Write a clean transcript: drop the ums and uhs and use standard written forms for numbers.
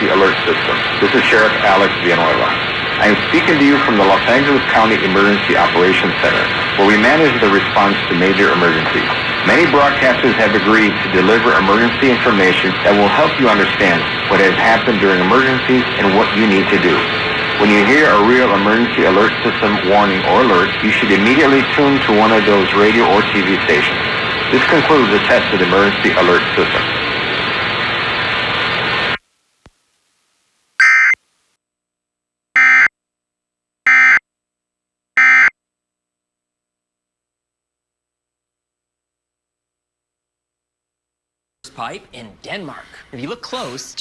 Emergency Alert System. This is Sheriff Alex Villanueva. I am speaking to you from the Los Angeles County Emergency Operations Center, where we manage the response to major emergencies. Many broadcasters have agreed to deliver emergency information that will help you understand what has happened during emergencies and what you need to do. When you hear a real emergency alert system warning or alert, you should immediately tune to one of those radio or TV stations. This concludes the test of the emergency alert system. Pipe in Denmark. If you look close,